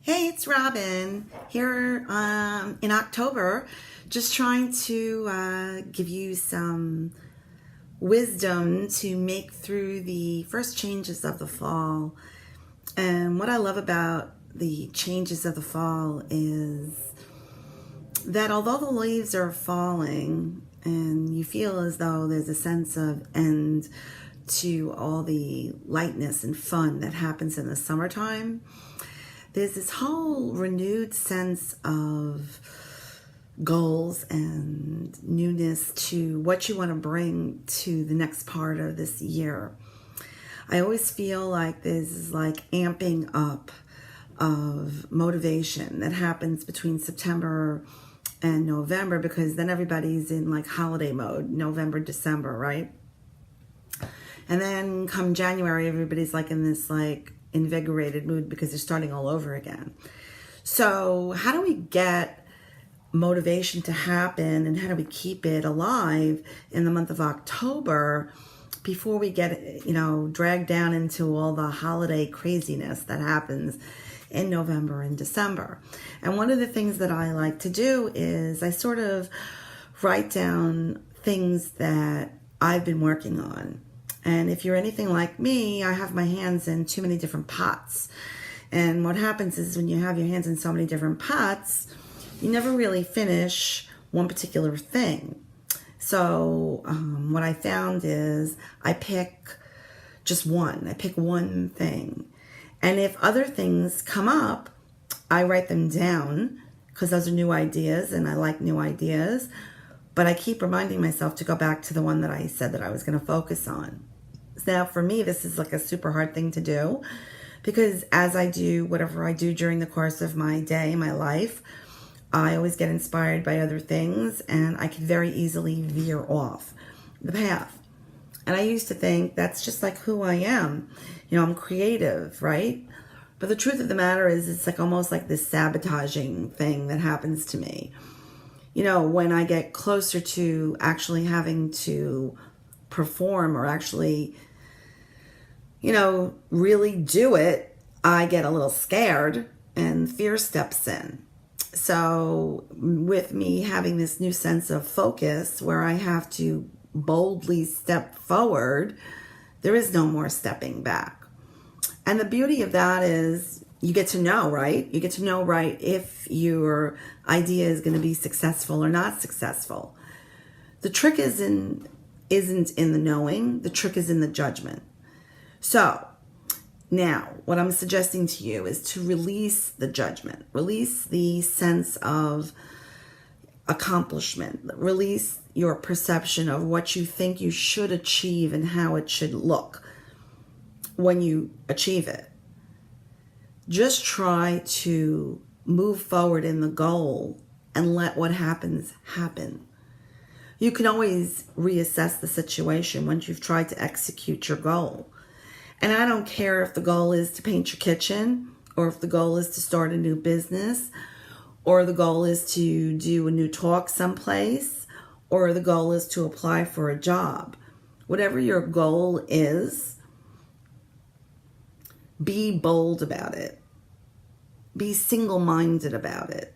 Hey, it's Robin here in October, just trying to give you some wisdom to make through the first changes of the fall. And what I love about the changes of the fall is that although the leaves are falling and you feel as though there's a sense of end to all the lightness and fun that happens in the summertime, there's this whole renewed sense of goals and newness to what you want to bring to the next part of this year. I always feel like there's like amping up of motivation that happens between September and November, because then everybody's in like holiday mode, November, December, right? And then come January, everybody's like in this like invigorated mood because they're starting all over again. So how do we get motivation to happen, and how do we keep it alive in the month of October before we get, dragged down into all the holiday craziness that happens in November and December? And one of the things that I like to do is I sort of write down things that I've been working on. And if you're anything like me, I have my hands in too many different pots. And what happens is when you have your hands in so many different pots, you never really finish one particular thing. So what I found is I pick just one. I pick one thing. And if other things come up, I write them down because those are new ideas and I like new ideas. But I keep reminding myself to go back to the one that I said that I was going to focus on. Now, for me, this is like a super hard thing to do, because as I do whatever I do during the course of my day, my life, I always get inspired by other things, and I can very easily veer off the path. And I used to think that's just like who I am. I'm creative, right? But the truth of the matter is it's like almost like this sabotaging thing that happens to me. When I get closer to actually having to perform or actually really do it, I get a little scared and fear steps in. So with me having this new sense of focus where I have to boldly step forward, there is no more stepping back. And the beauty of that is you get to know, right? You get to know, right, if your idea is going to be successful or not successful. The trick isn't in the knowing. The trick is in the judgment. So now what I'm suggesting to you is to release the judgment, release the sense of accomplishment, release your perception of what you think you should achieve and how it should look when you achieve it. Just try to move forward in the goal and let what happens happen. You can always reassess the situation once you've tried to execute your goal. And I don't care if the goal is to paint your kitchen, or if the goal is to start a new business, or the goal is to do a new talk someplace, or the goal is to apply for a job. Whatever your goal is, be bold about it. Be single-minded about it.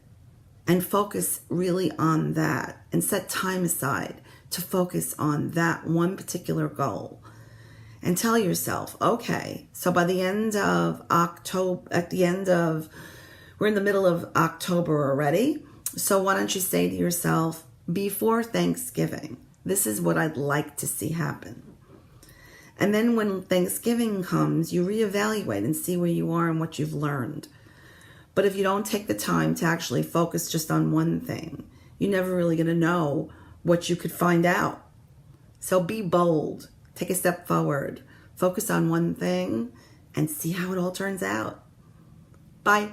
And focus really on that. And set time aside to focus on that one particular goal. And tell yourself, okay, so by the end of October, we're in the middle of October already. So why don't you say to yourself, before Thanksgiving, this is what I'd like to see happen. And then when Thanksgiving comes, you reevaluate and see where you are and what you've learned. But if you don't take the time to actually focus just on one thing, you're never really going to know what you could find out. So be bold. Take a step forward. Focus on one thing and see how it all turns out. Bye.